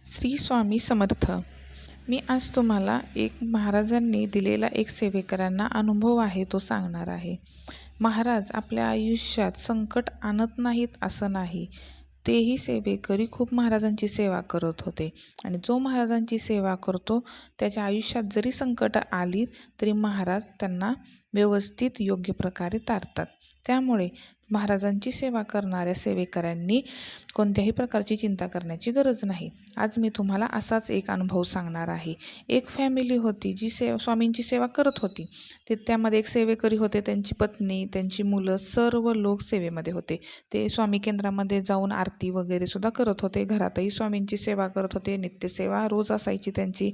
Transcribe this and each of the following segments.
श्री स्वामी समर्थ. मी आज तुम्हाला एक महाराजांनी दिलेला एक सेवेकरांना अनुभव आहे तो सांगणार आहे. महाराज आपल्या आयुष्यात संकट आणत नाहीत असं नाही. तेही सेवेकरी खूप महाराजांची सेवा करत होते आणि जो महाराजांची सेवा करतो त्याच्या आयुष्यात जरी संकट आली तरी महाराज त्यांना व्यवस्थित योग्य प्रकारे तारतात. त्यामुळे महाराजांची सेवा करणाऱ्या सेवेकऱ्यांनी कोणत्याही प्रकारची चिंता करण्याची गरज नाही. आज मी तुम्हाला असाच एक अनुभव सांगणार आहे. एक फॅमिली होती जी स्वामींची सेवा करत होती. त्यामध्ये एक सेवेकरी होते, त्यांची पत्नी, त्यांची मुलं, सर्व लोक सेवेमध्ये होते. ते स्वामी केंद्रामध्ये जाऊन आरती वगैरे सुद्धा करत होते. घरातही स्वामींची सेवा करत होते. नित्यसेवा रोज असायची त्यांची.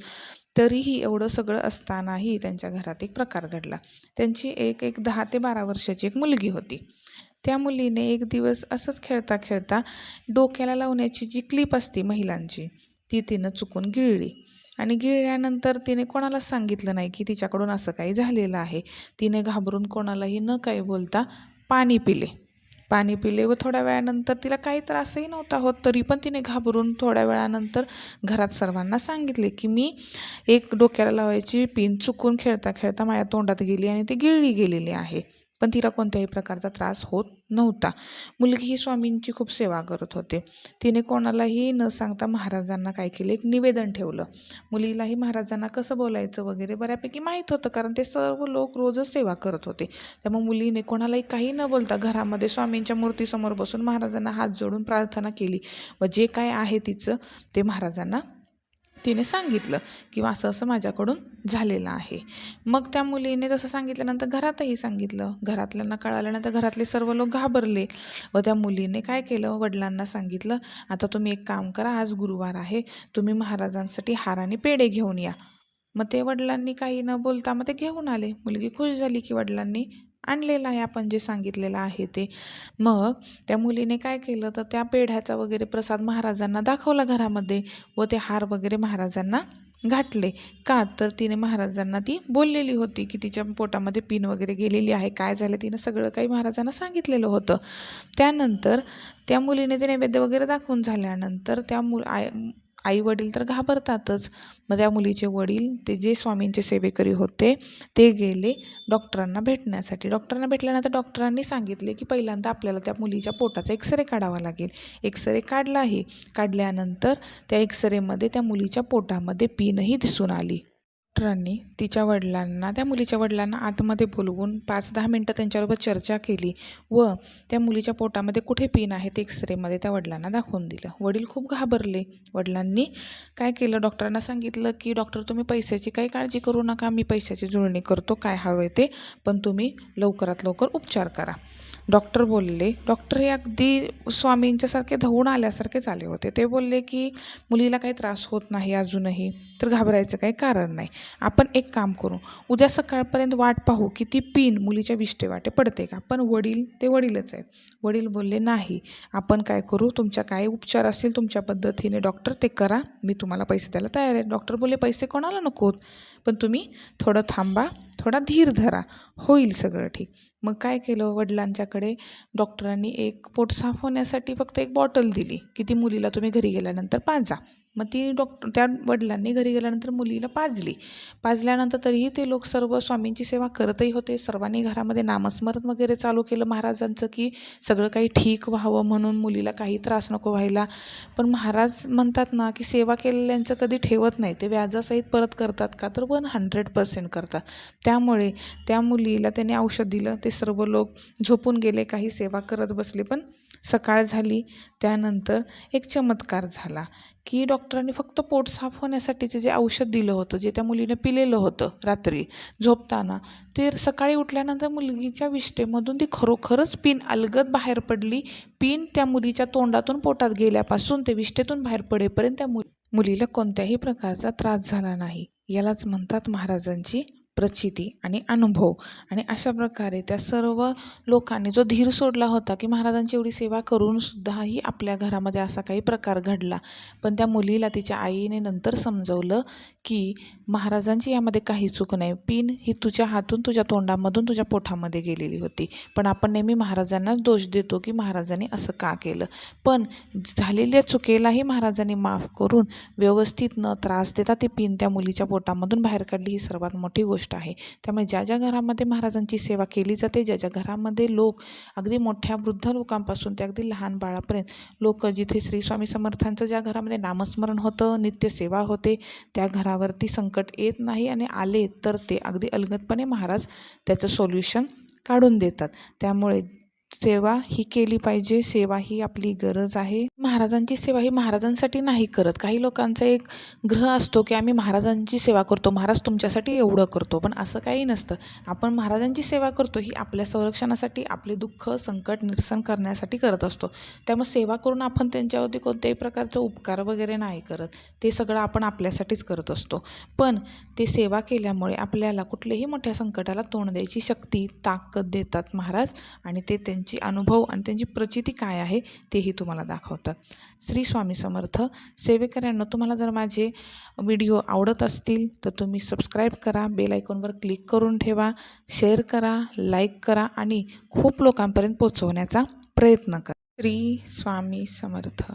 तरीही एवढं सगळं असतानाही त्यांच्या घरात एक प्रकार घडला. त्यांची एक 10 ते 12 वर्षाची एक मुलगी होती. त्या मुलीने एक दिवस असंच खेळता खेळता डोक्याला लावण्याची जी क्लिप असते महिलांची ती तिनं चुकून गिळली आणि गिळल्यानंतर तिने कोणालाच सांगितलं नाही की तिच्याकडून असं काही झालेलं आहे. तिने घाबरून कोणालाही न काही बोलता पाणी पिले व थोड्या वेळानंतर तिला काही त्रासही नव्हता होत. तरी पण तिने घाबरून थोड्या वेळानंतर घरात सर्वांना सांगितले की मी एक डोक्याला लावायची पिन चुकून खेळता खेळता माझ्या तोंडात गेली आणि ती गिळली गेलेली आहे. पण तिला कोणत्याही प्रकारचा त्रास होत नव्हता. मुलगी ही स्वामींची खूप सेवा करत होते. तिने कोणालाही न सांगता महाराजांना काय केलं, एक निवेदन ठेवलं. मुलीलाही महाराजांना कसं बोलायचं वगैरे बऱ्यापैकी माहीत होतं, कारण ते सर्व लोक रोजच सेवा करत होते. त्यामुळे मुलीने कोणालाही काही न बोलता घरामध्ये स्वामींच्या मूर्तीसमोर बसून महाराजांना हात जोडून प्रार्थना केली व जे काय आहे तिचं ते महाराजांना तिने सांगितलं किंवा असं असं माझ्याकडून झालेलं आहे. मग त्या मुलीने तसं सांगितल्यानंतर घरातही सांगितलं. घरातल्यांना कळाल्यानंतर घरातले सर्व लोक घाबरले व त्या मुलीने काय केलं, वडिलांना सांगितलं, आता तुम्ही एक काम करा, आज गुरुवार आहे, तुम्ही महाराजांसाठी हार आणि पेढे घेऊन या. मग ते वडिलांनी काही न बोलता मग ते घेऊन आले. मुलगी खुश झाली की वडिलांनी आणलेलं आहे आपण जे सांगितलेलं आहे ते. मग त्या मुलीने काय केलं तर त्या पेढ्याचा वगैरे प्रसाद महाराजांना दाखवला घरामध्ये व ते हार वगैरे महाराजांना घातले. का तर तिने महाराजांना ती बोललेली होती की तिच्या पोटामध्ये पिन वगैरे गेलेली आहे, काय झालं तिनं सगळं काही महाराजांना सांगितलेलं होतं. त्यानंतर त्या मुलीने ते नैवेद्य वगैरे दाखवून झाल्यानंतर त्या आई वडील तर घाबरतातच. मग त्या मुलीचे वडील ते जे स्वामींचे सेवेकरी होते ते गेले डॉक्टरांना भेटण्यासाठी. डॉक्टरांना भेटल्यानंतर डॉक्टरांनी सांगितले की पहिल्यांदा आपल्याला त्या मुलीच्या पोटाचा एक्सरे काढावा लागेल. एक्सरे काढलाही. काढल्यानंतर त्या एक्सरेमध्ये त्या मुलीच्या पोटामध्ये पिनही दिसून आली. डॉक्टरांनी त्या मुलीच्या वडिलांना आतमध्ये बोलवून 5-10 मिनटं त्यांच्याबरोबर चर्चा केली व त्या मुलीच्या पोटामध्ये कुठे पिन आहे ते एक्सरेमध्ये त्या वडिलांना दाखवून दिलं. वडील खूप घाबरले. वडिलांनी काय केलं, डॉक्टरांना सांगितलं की डॉक्टर तुम्ही पैशाची काही काळजी करू नका, मी पैशाची जुळणी करतो, काय हवं ते, पण तुम्ही लवकरात लवकर उपचार करा. डॉक्टर बोलले. डॉक्टर हे अगदी स्वामींच्यासारखे धावून आल्यासारखेच आले होते. ते बोलले की मुलीला काही त्रास होत नाही अजूनही, तर घाबरायचं काही कारण नाही. आपण एक काम करू, उद्या सकाळपर्यंत वाट पाहू की ती पिन मुलीच्या विष्ठेवाटे पडते का. पण ते वडीलच आहेत. वडील बोलले नाही, आपण काय करू, तुमच्या काय उपचार असतील तुमच्या पद्धतीने डॉक्टर ते करा, मी तुम्हाला पैसे द्यायला तयार आहे. डॉक्टर बोलले पैसे कोणाला नकोत, पण तुम्ही थोडं थांबा, थोडा धीर धरा, होईल सगळं ठीक. मग काय केलं, वडिलांच्याकडे डॉक्टरांनी एक पोट साफ होण्यासाठी फक्त एक बॉटल दिली की ती मुलीला तुम्ही घरी गेल्यानंतर पाजा. मग ती त्या वडिलांनी घरी गेल्यानंतर मुलीला पाजल्यानंतर तरीही ते लोक सर्व स्वामींची सेवा करतही होते. सर्वांनी घरामध्ये नामस्मरण वगैरे चालू केलं महाराजांचं की सगळं काही ठीक व्हावं म्हणून, मुलीला काही त्रास नको व्हायला. पण महाराज म्हणतात ना की सेवा केलेल्यांचं कधी ठेवत नाही, ते व्याजासहित परत करतात का, तर 100% करतात. त्यामुळे त्या मुलीला त्याने औषध दिलं. ते सर्व लोक झोपून गेले, काही सेवा करत बसले. पण सकाळ झाली. त्यानंतर एक चमत्कार झाला की डॉक्टरांनी फक्त पोट साफ होण्यासाठीचे जे औषध दिलं होतं, जे त्या मुलीने पिलेलं होतं रात्री झोपताना, ते सकाळी उठल्यानंतर मुलगीच्या विष्ठेमधून ती खरोखरच पिन अलगद बाहेर पडली. पिन त्या मुलीच्या तोंडातून पोटात गेल्यापासून ते विष्ठेतून बाहेर पडेपर्यंत त्या मुलीला कोणत्याही प्रकारचा त्रास झाला नाही. यालाच म्हणतात महाराजांची प्रचिती आणि अनुभव. आणि अशा प्रकारे त्या सर्व लोकांनी जो धीर सोडला होता की महाराजांची एवढी सेवा करूनसुद्धाही आपल्या घरामध्ये असा काही प्रकार घडला, पण त्या मुलीला तिच्या आईने नंतर समजवलं की महाराजांची यामध्ये काही चूक नाही. पिन ही तुझ्या हातून तुझ्या तोंडामधून तुझ्या पोटामध्ये गेलेली होती, पण आपण नेहमी महाराजांनाच दोष देतो की महाराजांनी असं का केलं. पण झालेल्या चुकीलाही महाराजांनी माफ करून व्यवस्थित न त्रास देता ती पिन त्या मुलीच्या पोटामधून बाहेर काढली, ही सर्वात मोठी गोष्ट आहे. त्यामुळे ज्या ज्या घरामध्ये महाराजांची सेवा केली जाते, ज्या ज्या घरामध्ये लोक अगदी मोठ्या वृद्ध लोकांपासून ते अगदी लहान बाळापर्यंत लोक, जिथे श्री स्वामी समर्थांचं ज्या घरामध्ये नामस्मरण होतं, नित्यसेवा होते, त्या घरावरती संकट येत नाही. आणि आले तर ते अगदी अलगदपणे महाराज त्याचं सोल्युशन काढून देतात. त्यामुळे सेवा ही केली पाहिजे. सेवा ही आपली गरज आहे. महाराजांची सेवा ही महाराजांसाठी नाही करत. काही लोकांचा एक ग्रह असतो की आम्ही महाराजांची सेवा करतो, महाराज तुमच्यासाठी एवढं करतो, पण असं काही नसतं. आपण महाराजांची सेवा करतो ही आपल्या संरक्षणासाठी, आपले दुःख संकट निरसन करण्यासाठी करत असतो. त्यामुळे सेवा करून आपण त्यांच्यावरती कोणत्याही प्रकारचं उपकार वगैरे नाही करत. ते सगळं आपण आपल्यासाठीच करत असतो. पण ते सेवा केल्यामुळे आपल्याला कुठल्याही मोठ्या संकटाला तोंड द्यायची शक्ती, ताकद देतात महाराज. आणि ते त्यांची अनुभव आणि त्यांची प्रचिती काय आहे तेही तुम्हाला दाखवतात. श्री स्वामी समर्थ. सेवेकऱ्यांनो, तुम्हाला जर माझे व्हिडिओ आवडत असतील तर तुम्ही सबस्क्राईब करा, बेल आयकॉनवर क्लिक करून ठेवा, शेअर करा, लाईक करा आणि खूप लोकांपर्यंत पोहोचवण्याचा प्रयत्न करा. श्री स्वामी समर्थ.